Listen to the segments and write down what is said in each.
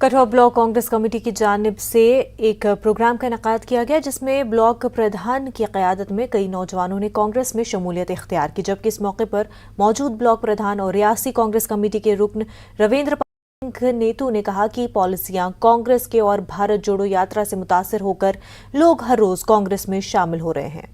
Kathua block Congress committee की जानिब से एक प्रोग्राम का इनेकाद किया गया, जिसमें ब्लॉक प्रधान की क़यादत में कई नौजवानों ने कांग्रेस में शमूलियत इख्तियार की। जबकि इस मौके पर मौजूद ब्लॉक प्रधान और रियासी कांग्रेस कमेटी के रुकन रविंद्र सिंह नेतू ने कहा कि पॉलिसियां कांग्रेस के और भारत जोड़ो यात्रा से मुतासिर होकर लोग हर रोज कांग्रेस में शामिल हो रहे हैं।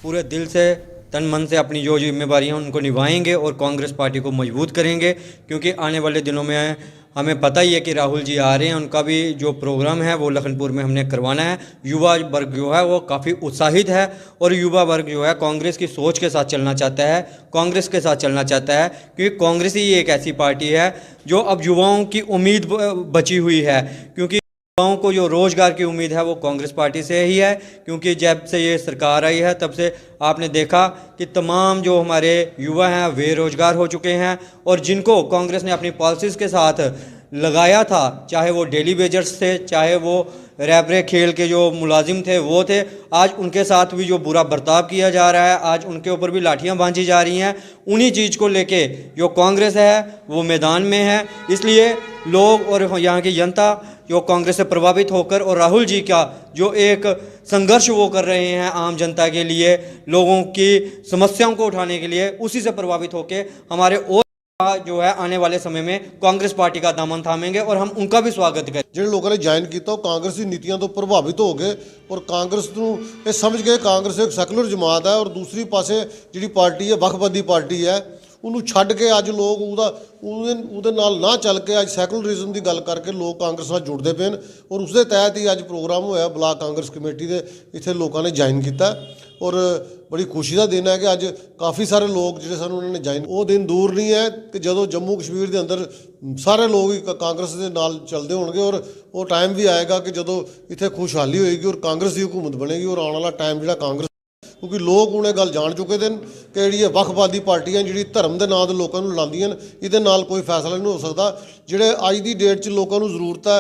पूरे दिल से तन मन से अपनी जो जिम्मेदारियां उनको निभाएंगे और कांग्रेस पार्टी को मजबूत करेंगे, क्योंकि आने वाले दिनों में हमें पता ही है कि राहुल जी आ रहे हैं। उनका भी जो प्रोग्राम है वो लखनपुर में हमने करवाना है। युवा वर्ग जो है वो काफ़ी उत्साहित है और युवा वर्ग जो है कांग्रेस की सोच के साथ चलना चाहता है, कांग्रेस के साथ चलना चाहता है, क्योंकि कांग्रेस ही एक ऐसी पार्टी है जो अब युवाओं की उम्मीद बची हुई है। क्योंकि युवाओं को जो रोज़गार की उम्मीद है वो कांग्रेस पार्टी से ही है, क्योंकि जब से ये सरकार आई है तब से आपने देखा कि तमाम जो हमारे युवा हैं बेरोजगार हो चुके हैं, और जिनको कांग्रेस ने अपनी पॉलिसीज़ के साथ लगाया था, चाहे वो डेली वेजर्स थे, चाहे वो रैबरे खेल के जो मुलाजिम थे वो थे, आज उनके साथ भी जो बुरा बर्ताव किया जा रहा है, आज उनके ऊपर भी लाठियां बांधी जा रही हैं। उन्हीं चीज़ को लेके जो कांग्रेस है वो मैदान में है। इसलिए लोग और यहाँ की जनता जो कांग्रेस से प्रभावित होकर और राहुल जी का जो एक संघर्ष वो कर रहे हैं आम जनता के लिए, लोगों की समस्याओं को उठाने के लिए, उसी से प्रभावित होकर हमारे और जो है आने वाले समय में कांग्रेस पार्टी का दामन थामेंगे और हम उनका भी स्वागत करें। ਜਿਹੜੇ ਲੋਕਾਂ ਨੇ ਜੁਆਇਨ ਕੀਤਾ ਉਹ ਕਾਂਗਰਸ ਦੀ ਨੀਤੀਆਂ ਤੋਂ ਪ੍ਰਭਾਵਿਤ ਹੋ ਗਏ ਔਰ ਕਾਂਗਰਸ ਨੂੰ ਇਹ ਸਮਝ ਗਏ ਕਾਂਗਰਸ ਇੱਕ ਸੈਕੂਲਰ ਜਮਾਤ ਹੈ ਔਰ ਦੂਸਰੀ ਪਾਸੇ ਜਿਹੜੀ ਪਾਰਟੀ ਹੈ ਵੱਖਵਾਦੀ ਪਾਰਟੀ ਹੈ, ਉਹਨੂੰ ਛੱਡ ਕੇ ਅੱਜ ਲੋਕ ਉਹਦੇ ਨਾਲ ਨਾ ਚੱਲ ਕੇ ਅੱਜ ਸੈਕੂਲਰਿਜ਼ਮ ਦੀ ਗੱਲ ਕਰਕੇ ਲੋਕ ਕਾਂਗਰਸ ਨਾਲ ਜੁੜਦੇ ਪਏ ਨੇ ਔਰ ਉਸ ਦੇ ਤਹਿਤ ਹੀ ਅੱਜ ਪ੍ਰੋਗਰਾਮ ਹੋਇਆ ਬਲਾਕ ਕਾਂਗਰਸ ਕਮੇਟੀ ਦੇ। ਇੱਥੇ ਲੋਕਾਂ ਨੇ ਜੁਆਇਨ ਕੀਤਾ ਔਰ बड़ी खुशी का दिन है कि अज काफ़ी सारे लोग जिहड़े सन उन्होंने ज्वाइन, वो दिन दूर नहीं है कि जदों जम्मू कश्मीर के अंदर सारे लोग ही कांग्रेस के नाल चलते होंगे और वो टाइम भी आएगा कि जदों इत्थे खुशहाली होएगी और कांग्रेस की हुकूमत बनेगी और आने वाला टाइम जिहड़ा कांग्रेस, क्योंकि लोग उन्हें गल जान चुके थे कि जिहड़ी वक्फवादी पार्टियां जिहड़ी धर्म के नाम ते लोगों नूं लांदियां ने, इहदे नाल कोई फैसला नहीं हो सकता। जिहड़े अज की डेट च लोगों नूं जरूरत है,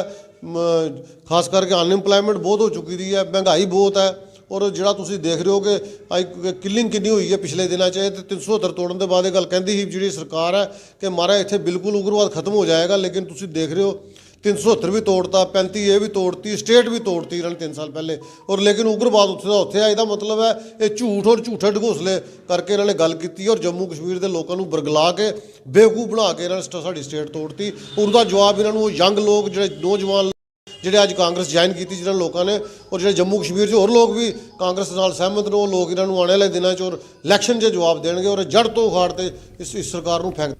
खास करके अनएम्पलॉयमेंट बहुत हो चुकी दी है, महंगाई बहुत है और ਜਿਹੜਾ ਤੁਸੀਂ ਦੇਖ ਰਹੇ ਹੋ ਕਿ ਅੱਜ ਕਿਲਿੰਗ ਕਿੰਨੀ ਹੋਈ ਹੈ ਪਿਛਲੇ ਦਿਨਾਂ 'ਚ, ਤੇ 370 ਤੋੜਨ ਦੇ ਬਾਅਦ ਇਹ ਗੱਲ ਕਹਿੰਦੀ ਸੀ ਜਿਹੜੀ ਸਰਕਾਰ ਹੈ ਕਿ ਮਾਰਾ ਇੱਥੇ ਬਿਲਕੁਲ ਉਗਰਵਾਦ ਖਤਮ ਹੋ ਜਾਏਗਾ, ਲੇਕਿਨ ਤੁਸੀਂ ਦੇਖ ਰਹੇ ਹੋ 370 ਵੀ ਤੋੜਤਾ, 35 ਇਹ ਵੀ ਤੋੜਤੀ, ਸਟੇਟ ਵੀ ਤੋੜਤੀ ਇਹਨਾਂ ਨੇ 3 ਸਾਲ ਪਹਿਲੇ, ਔਰ ਲੇਕਿਨ ਉਗਰਵਾਦ ਉੱਥੇ ਦਾ ਉੱਥੇ ਆ। ਇਹਦਾ ਮਤਲਬ ਹੈ ਇਹ ਝੂਠ ਔਰ ਝੂਠੇ ਢਗੋਸਲੇ ਕਰਕੇ ਇਹਨਾਂ ਨੇ ਗੱਲ ਕੀਤੀ ਔਰ ਜੰਮੂ ਕਸ਼ਮੀਰ ਦੇ ਲੋਕਾਂ ਨੂੰ ਬਰਗਲਾ ਕੇ ਬੇਵਕੂਫ ਬਣਾ ਕੇ ਇਹਨਾਂ ਨੇ ਸਾਡੀ ਸਟੇਟ ਤੋੜਤੀ। ਉਹਦਾ ਜਵਾਬ ਇਹਨਾਂ ਨੂੰ ਉਹ ਯੰਗ ਲੋਕ ਜਿਹੜੇ ਨੌਜਵਾਨ ਜਿਹੜੇ ਅੱਜ ਕਾਂਗਰਸ ਜੁਆਇਨ ਕੀਤੀ ਜਿਹਨਾਂ ਲੋਕਾਂ ਨੇ, ਔਰ ਜਿਹੜੇ ਜੰਮੂ ਕਸ਼ਮੀਰ 'ਚ ਹੋਰ ਲੋਕ ਵੀ ਕਾਂਗਰਸ ਨਾਲ ਸਹਿਮਤ ਨੇ, ਉਹ ਲੋਕ ਇਹਨਾਂ ਨੂੰ ਆਉਣ ਵਾਲੇ ਦਿਨਾਂ 'ਚ ਔਰ ਇਲੈਕਸ਼ਨ 'ਚ ਜਵਾਬ ਦੇਣਗੇ ਔਰ ਜੜ ਤੋਂ ਉਖਾੜ ਤੇ ਇਸ ਸਰਕਾਰ ਨੂੰ ਫੈਂਕ